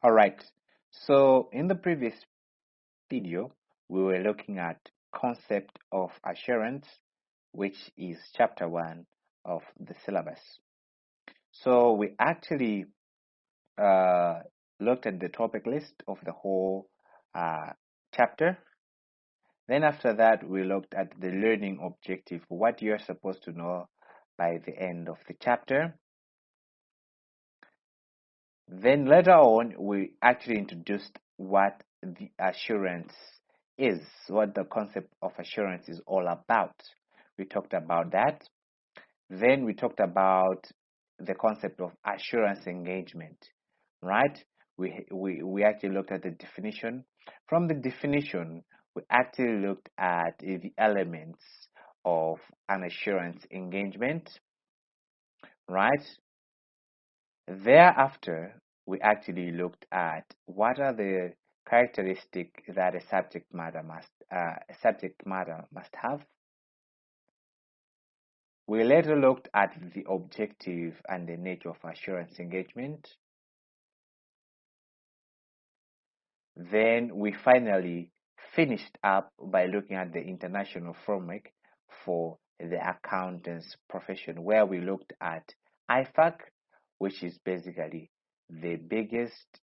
All right. So in the previous video, we were looking at concept of assurance, which is chapter 1 of the syllabus. So we actually looked at the topic list of the whole chapter. Then after that, we looked at the learning objective, what you're supposed to know by the end of the chapter. Then later on, we actually introduced what the assurance is, what the concept of assurance is all about. We talked about that. Then we talked about the concept of assurance engagement, right? We actually looked at the definition. From the definition, we actually looked at the elements of an assurance engagement, right? Thereafter, we actually looked at what are the characteristics that a subject matter must have. We later looked at the objective and the nature of assurance engagement. Then we finally finished up by looking at the international framework for the accountant's profession, where we looked at IFAC, which is basically the biggest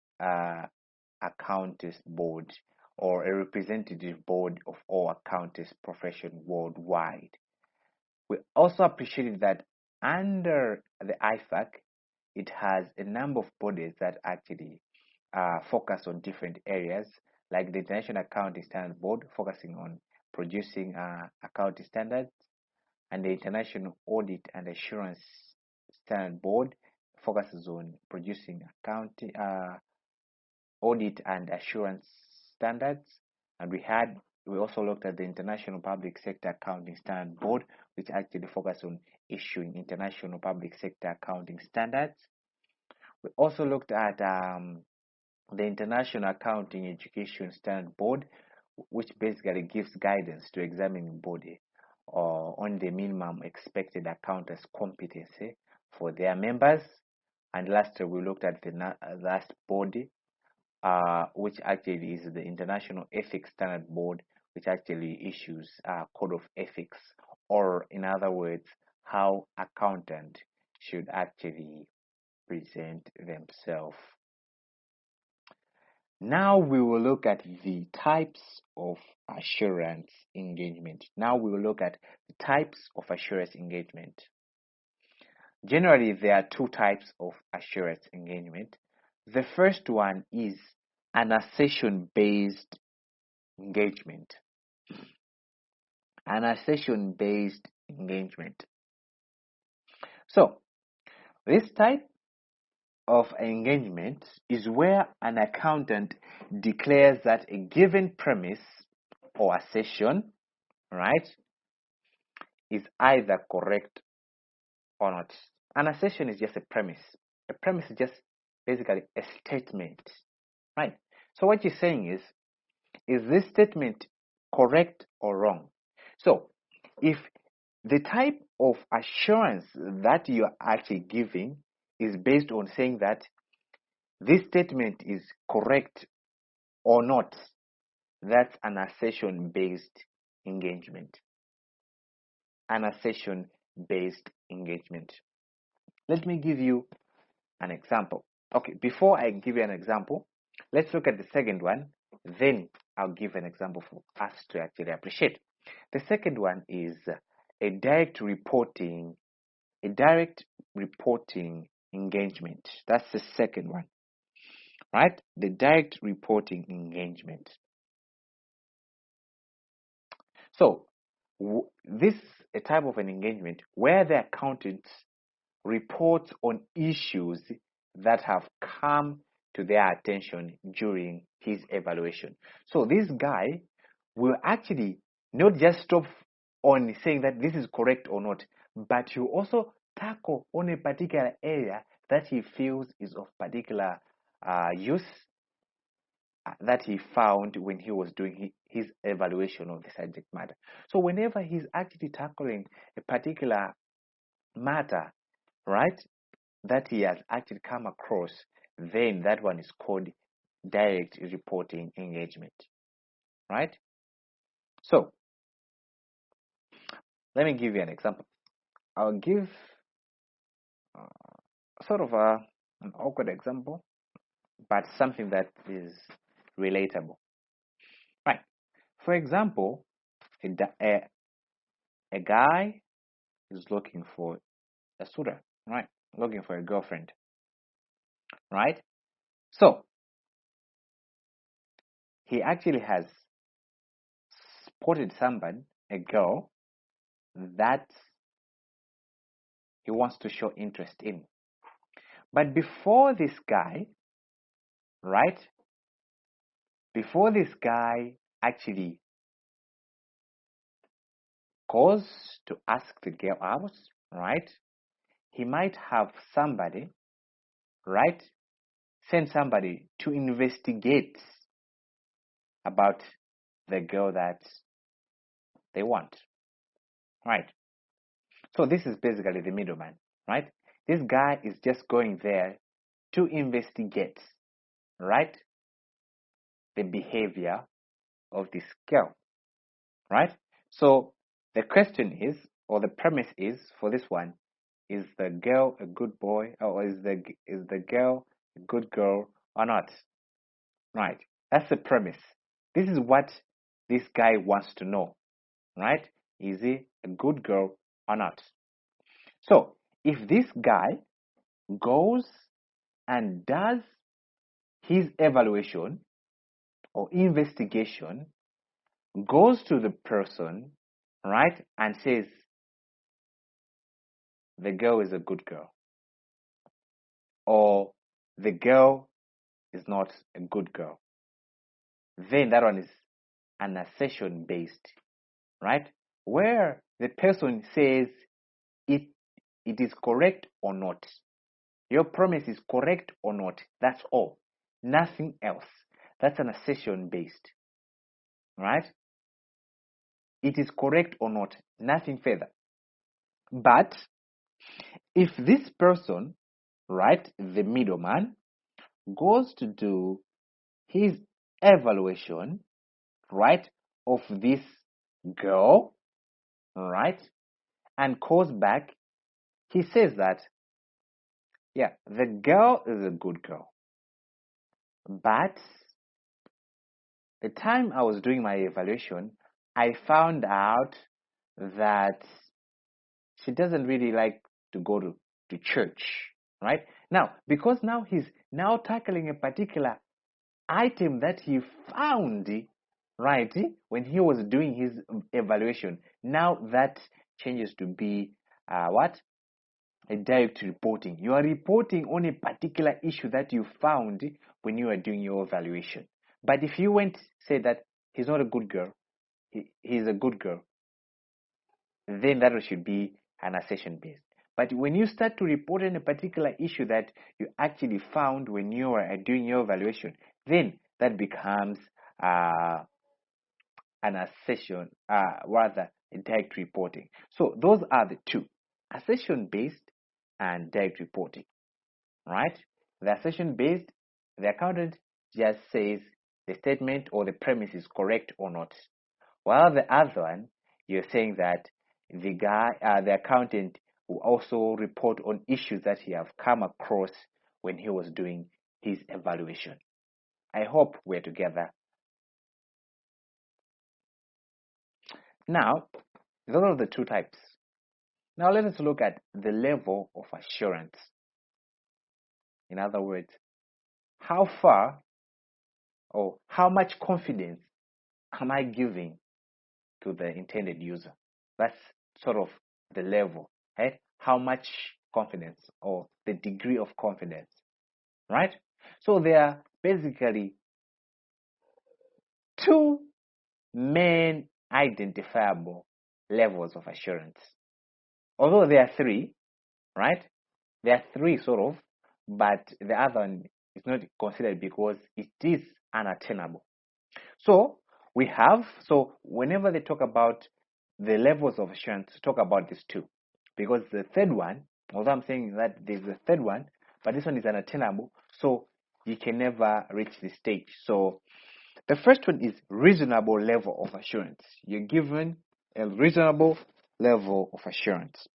accountants board or a representative board of all accountants profession worldwide. We also appreciated that under the IFAC, it has a number of bodies that actually focus on different areas, like the International Accounting Standard Board, focusing on producing accounting standards, and the International Audit and Assurance Standard Board focuses on producing accounting audit and assurance standards. And we also looked at the International Public Sector Accounting Standard Board, which actually focuses on issuing international public sector accounting standards. We also looked at the International Accounting Education Standard Board, which basically gives guidance to examining body on the minimum expected accountant's competency for their members. And lastly, we looked at the last body, which actually is the International Ethics Standard Board, which actually issues a code of ethics, or in other words, how accountant should actually present themselves. Now we will look at the types of assurance engagement. Generally, there are two types of assurance engagement. The first one is an assertion-based engagement. So, this type of engagement is where an accountant declares that a given premise or assertion, right, is either correct or not. An assertion is just a premise. A premise is just basically a statement, right? So what you're saying is this statement correct or wrong? So if the type of assurance that you're actually giving is based on saying that this statement is correct or not, that's an assertion-based engagement. Let me give you an example. Okay, before I give you an example, let's look at the second one. Then I'll give an example for us to actually appreciate. The second one is a direct reporting engagement. That's the second one, right? The direct reporting engagement. So this is a type of an engagement where the accountant reports on issues that have come to their attention during his evaluation. So this guy will actually not just stop on saying that this is correct or not, but he will also tackle on a particular area that he feels is of particular use that he found when he was doing his evaluation of the subject matter. So whenever he's actually tackling a particular matter, right, that he has actually come across, then that one is called direct reporting engagement, right? So let me give you an example. I'll give sort of an awkward example, but something that is relatable, right? For example, a guy is looking for a suitor, right? Looking for a girlfriend, right? So he actually has spotted somebody, a girl, that he wants to show interest in. But before this guy, right? Before this guy actually goes to ask the girl out, right? He might have somebody, right? Send somebody to investigate about the girl that they want, right? So this is basically the middleman, right? This guy is just going there to investigate, right? The behavior of this girl, right? So the question is, or the premise is for this one, is the girl a good boy, or is the girl a good girl or not? Right? That's the premise. This is what this guy wants to know, right? Is he a good girl or not? So if this guy goes and does his evaluation or investigation, goes to the person, right, and says the girl is a good girl, or the girl is not a good girl, then that one is an assertion based, right? Where the person says it it is correct or not. Your promise is correct or not. That's all. Nothing else. That's an assertion based, right? It is correct or not. Nothing further. But if this person, right, the middleman, goes to do his evaluation, right, of this girl, right, and calls back, he says that, yeah, the girl is a good girl, but the time I was doing my evaluation, I found out that she doesn't really like to go to church, right? Now, because now he's now tackling a particular item that he found, right, when he was doing his evaluation. Now that changes to be what? A direct reporting. You are reporting on a particular issue that you found when you are doing your evaluation. But if you went say that he's not a good girl, he's a good girl, then that should be an assertion based. But when you start to report on a particular issue that you actually found when you are doing your evaluation, then that becomes an assertion, rather direct reporting. So those are the two: assertion based and direct reporting, right? The assertion based, the accountant just says the statement or the premise is correct or not. While the other one, you're saying that the accountant will also report on issues that he have come across when he was doing his evaluation. I hope we're together. Now, those are the two types. Now let us look at the level of assurance. In other words, how far or how much confidence am I giving to the intended user? That's sort of the level, right? How much confidence or the degree of confidence, right? So there are basically two main identifiable levels of assurance. Although there are three, right? There are three sort of, but the other one is not considered because it is unattainable. So we have, so whenever they talk about the levels of assurance, talk about these two. Because the third one, although I'm saying that there's a third one, but this one is unattainable. So you can never reach this stage. So the first one is reasonable level of assurance. You're given a reasonable level of assurance,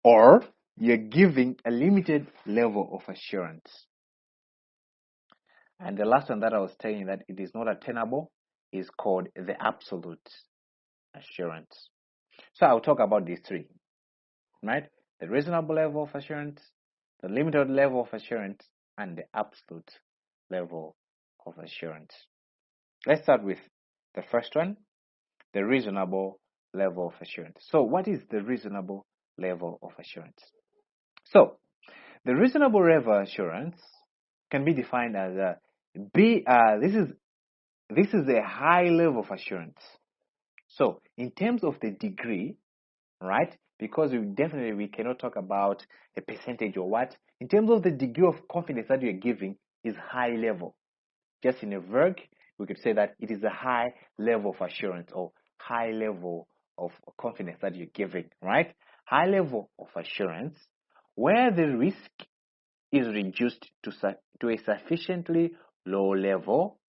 or you're giving a limited level of assurance. And the last one that I was telling you that it is not attainable is called the absolute assurance. So I'll talk about these three, right? The reasonable level of assurance, the limited level of assurance, and the absolute level of assurance. Let's start with the first one, the reasonable level of assurance. So what is the reasonable level of assurance? So the reasonable level of assurance can be defined as this is a high level of assurance. So in terms of the degree, right? Because we cannot talk about a percentage or what. In terms of the degree of confidence that you're giving is high level. Just in a verb, we could say that it is a high level of assurance or high level of confidence that you're giving, right? High level of assurance where the risk is reduced to a sufficiently low level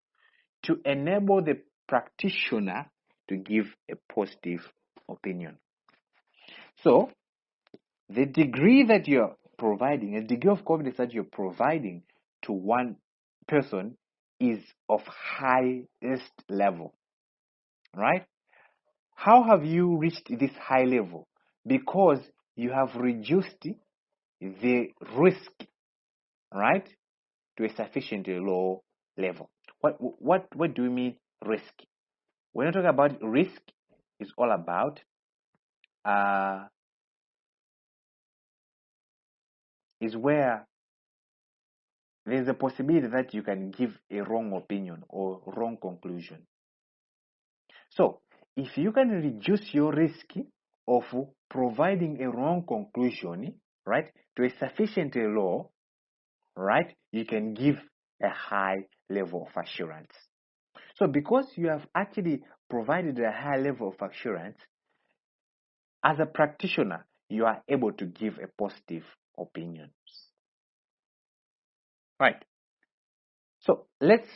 to enable the practitioner to give a positive opinion. So, the degree that you're providing, a degree of confidence that you're providing to one person is of highest level, right? How have you reached this high level? Because you have reduced the risk, right, to a sufficiently low level. What do we mean risk? When you talk about risk, it's all about is where there's a possibility that you can give a wrong opinion or wrong conclusion. So, if you can reduce your risk of providing a wrong conclusion, right, to a sufficiently low, right, you can give a high level of assurance. So, because you have actually provided a high level of assurance, as a practitioner, you are able to give a positive opinion. Right. So let's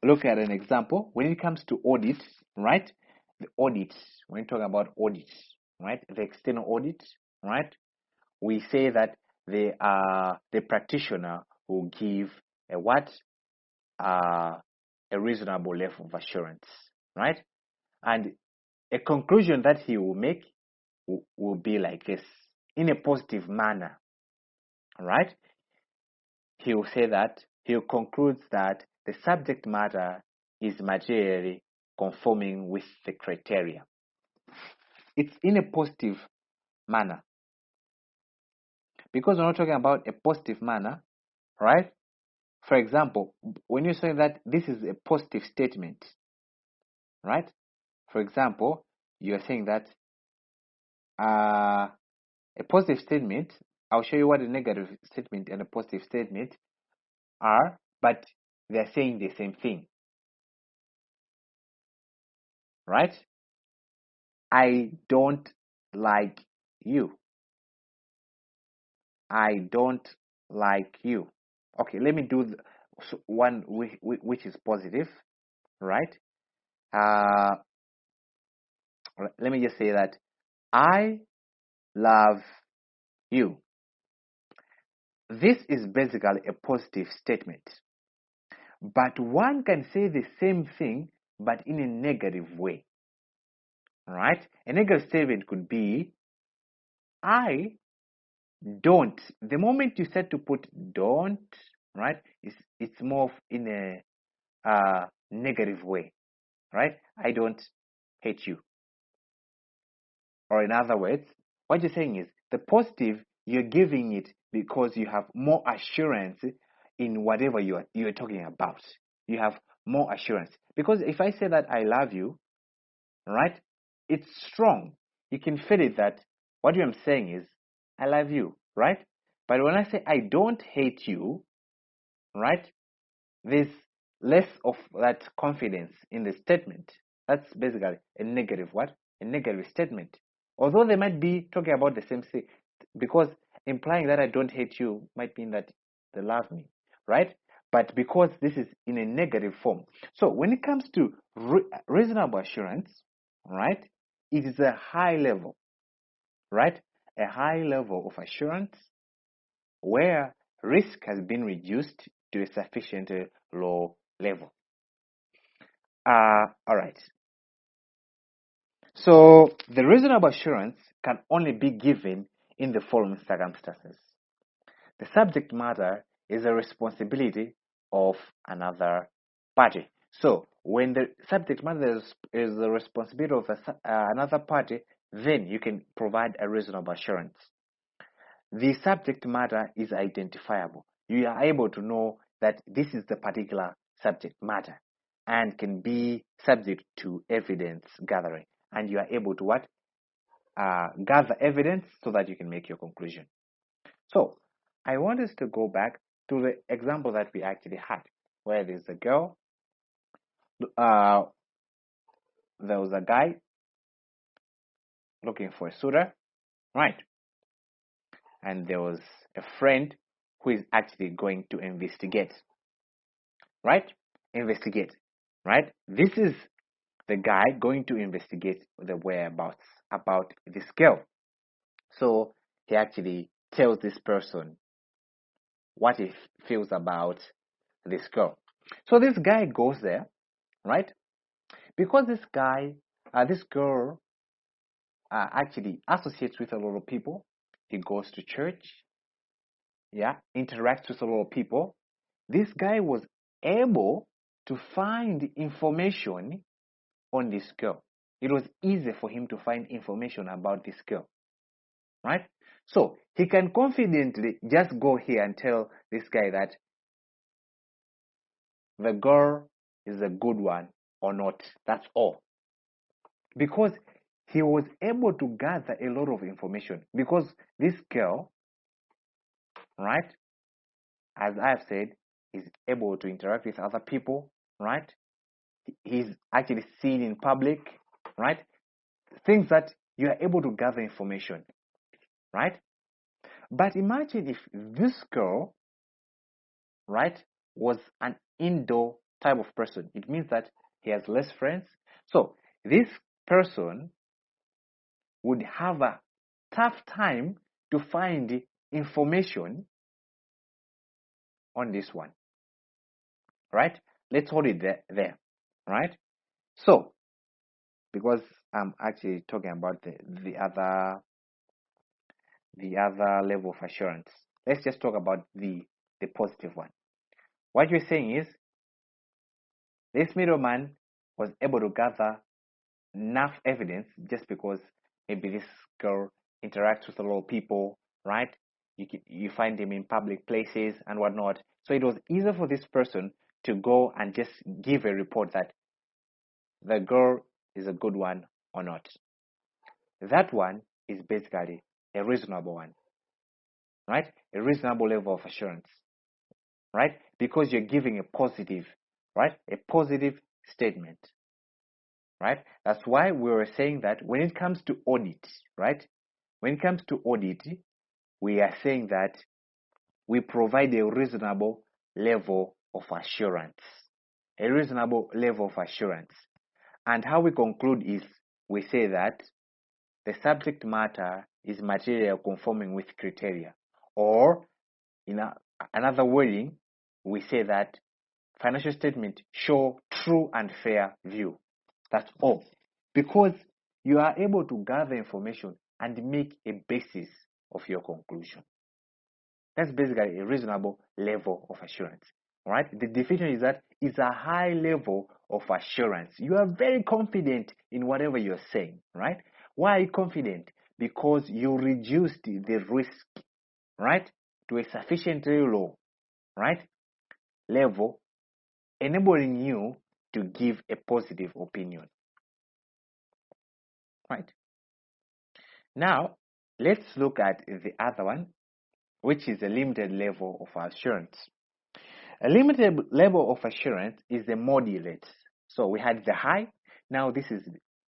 look at an example. When it comes to audit, right? The audit, when you talk about audit, right? The external audit, right? We say that the practitioner will give a what? A reasonable level of assurance, right? And a conclusion that he will make will be like this in a positive manner, right? He will say that he concludes that the subject matter is materially conforming with the criteria. It's in a positive manner. Because we're not talking about a positive manner, right? For example, when you say that this is a positive statement, right? For example, you are saying that a positive statement, I'll show you what a negative statement and a positive statement are, but they're saying the same thing, right? I don't like you. I don't like you. Okay, let me do one which is positive, right? Let me just say that I love you. This is basically a positive statement. But one can say the same thing, but in a negative way, right? A negative statement could be, I don't. The moment you start to put don't, right, it's more in a negative way, right? I don't hate you. Or in other words, what you're saying is the positive, you're giving it because you have more assurance in whatever you're talking about. You have more assurance. Because if I say that I love you, right, it's strong. You can feel it that what I'm saying is I love you, right? But when I say I don't hate you, right, there's less of that confidence in the statement. That's basically a negative what? A negative statement. Although they might be talking about the same thing, because implying that I don't hate you might mean that they love me, right? But because this is in a negative form. So when it comes to reasonable assurance, right, it is a high level, right? A high level of assurance where risk has been reduced to a sufficiently low level. All right. So the reasonable assurance can only be given in the following circumstances. The subject matter is a responsibility of another party. So when the subject matter is the responsibility of another party, then you can provide a reasonable assurance. The subject matter is identifiable. You are able to know that this is the particular subject matter and can be subject to evidence gathering. And you are able to what? Gather evidence so that you can make your conclusion. So I want us to go back to the example that we actually had, where there's a girl, there was a guy looking for a suitor, right? And there was a friend who is actually going to investigate, right? Investigate, right? This is the guy going to investigate the whereabouts about this girl. So he actually tells this person what he feels about this girl. So this guy goes there, right? Because this girl actually associates with a lot of people. He goes to church, yeah, interacts with a lot of people. This guy was able to find information on this girl. It was easy for him to find information about this girl, right? So he can confidently just go here and tell this guy that the girl is a good one or not. That's all. Because he was able to gather a lot of information. Because this girl, right, as I've said, is able to interact with other people, right? He's actually seen in public, right? Things that you are able to gather information, right? But imagine if this girl, right, was an indoor type of person. It means that he has less friends. So this person would have a tough time to find information on this one, right? Let's hold it there, right? So because I'm actually talking about the other level of assurance, let's just talk about the positive one. What you're saying is this middleman was able to gather enough evidence just because maybe this girl interacts with a lot of people, right? You find him in public places and whatnot. So it was easier for this person to go and just give a report that the girl is a good one or not. That one is basically a reasonable one, right? A reasonable level of assurance, right? Because you're giving a positive, right? A positive statement, right? That's why we were saying that when it comes to audit, right? When it comes to audit, we are saying that we provide a reasonable level of assurance. A reasonable level of assurance. And how we conclude is we say that the subject matter is material conforming with criteria. Or in another wording, we say that financial statement show true and fair view. That's all. Because you are able to gather information and make a basis of your conclusion. That's basically a reasonable level of assurance. All right? The definition is that it's a high level of assurance. You are very confident in whatever you're saying, right? Why are you confident? Because you reduced the risk, right, to a sufficiently low, right, level, enabling you to give a positive opinion, right? Now, let's look at the other one, which is a limited level of assurance. A limited level of assurance is the moderate. So we had the high, now this is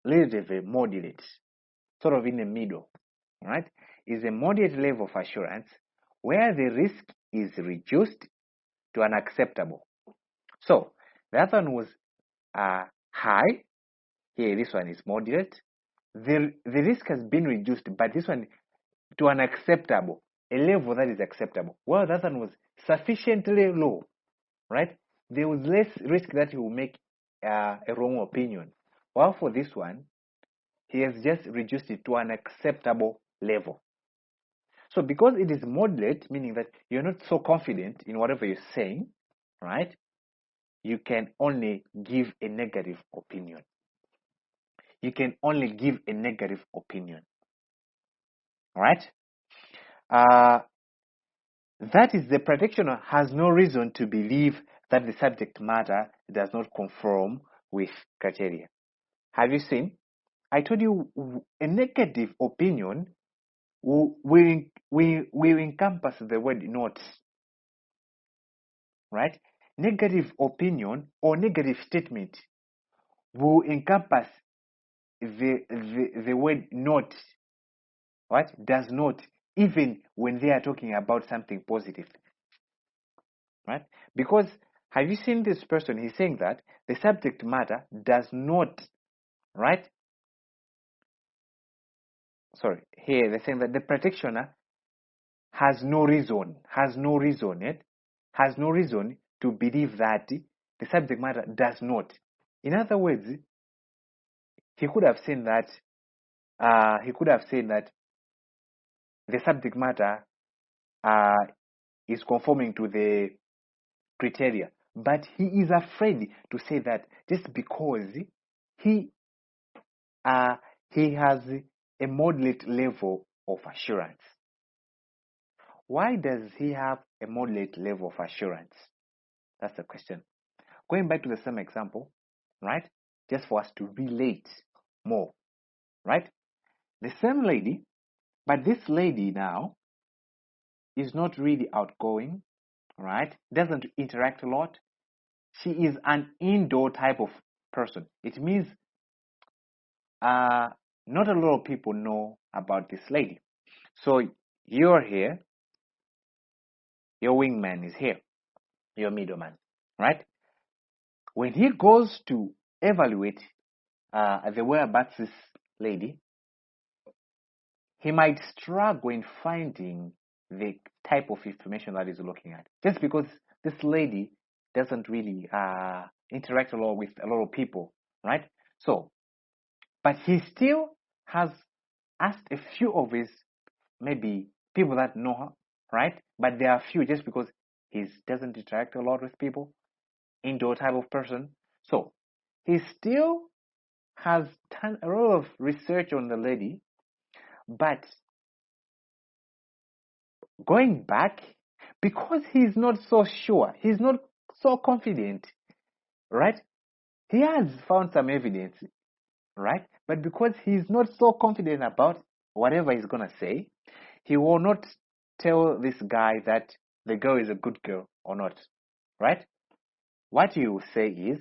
relatively moderate, sort of in the middle, right? Is a moderate level of assurance where the risk is reduced to unacceptable. So the other one was high. Here, this one is moderate. The risk has been reduced, but this one to an acceptable, a level that is acceptable. Well, that one was sufficiently low, right? There was less risk that he will make a wrong opinion. While for this one, he has just reduced it to an acceptable level. So because it is moderate, meaning that you're not so confident in whatever you're saying, right? You can only give a negative opinion. You can only give a negative opinion. All right? That is, the practitioner has no reason to believe that the subject matter does not conform with criteria. Have you seen? I told you a negative opinion will encompass the word not, right? Negative opinion or negative statement will encompass the word not, right? Does not, even when they are talking about something positive, right? Because have you seen this person? He's saying that the subject matter does not, right? Sorry, here they're saying that the practitioner has no reason to believe that the subject matter does not. In other words, he could have said that the subject matter is conforming to the criteria, but he is afraid to say that just because he has a moderate level of assurance. Why does he have a moderate level of assurance? That's the question. Going back to the same example, right? Just for us to relate more, right? The same lady, but this lady now is not really outgoing, right? Doesn't interact a lot. She is an indoor type of person. It means not a lot of people know about this lady. So you're here, your wingman is here, your middleman, right? When he goes to evaluate the whereabouts this lady, he might struggle in finding the type of information that he's looking at, just because this lady doesn't really interact a lot with a lot of people, right? So, but he still has asked a few of his maybe people that know her, right? But there are few just because he doesn't interact a lot with people, indoor type of person. So he still has done a lot of research on the lady, but going back, because he's not so sure, he's not so confident, right? He has found some evidence, right? But because he's not so confident about whatever he's gonna say, he will not tell this guy that the girl is a good girl or not, right? What he will say is,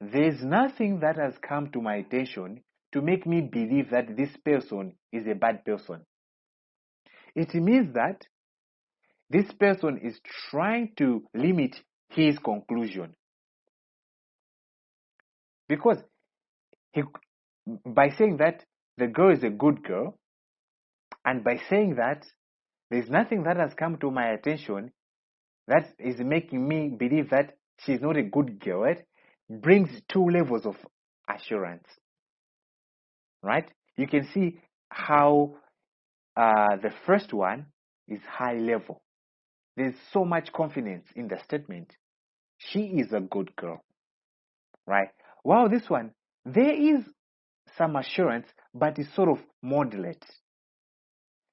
there's nothing that has come to my attention to make me believe that this person is a bad person. It means that this person is trying to limit his conclusion, because he, by saying that the girl is a good girl, and by saying that there's nothing that has come to my attention that is making me believe that she's not a good girl, right? Brings two levels of assurance, right? You can see how the first one is high level. There's so much confidence in the statement. She is a good girl, right? While this one, there is some assurance, but it's sort of moderate.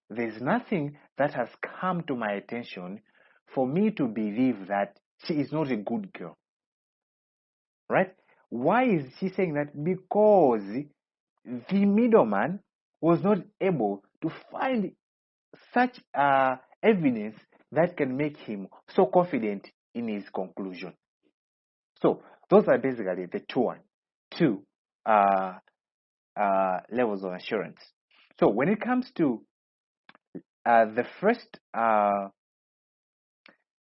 There's nothing that has come to my attention for me to believe that she is not a good girl, right? Why is she saying that? Because the middleman was not able to find such evidence that can make him so confident in his conclusion. So those are basically the two levels of assurance. So when it comes to the first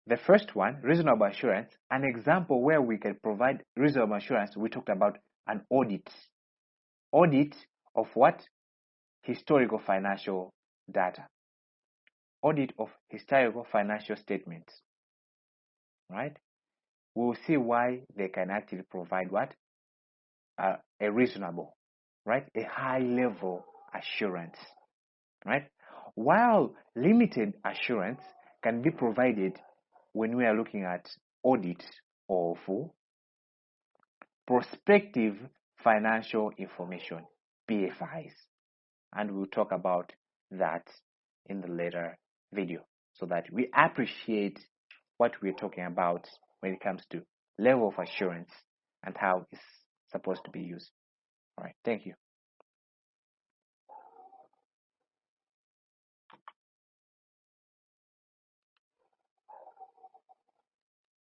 The first one, reasonable assurance, an example where we can provide reasonable assurance, we talked about an audit. Audit of what? Historical financial data. Audit of historical financial statements. Right? We'll see why they can actually provide what? A reasonable, right? A high level assurance, right? While limited assurance can be provided when we are looking at audit of prospective financial information, PFIs. And we'll talk about that in the later video so that we appreciate what we're talking about when it comes to level of assurance and how it's supposed to be used. All right, thank you.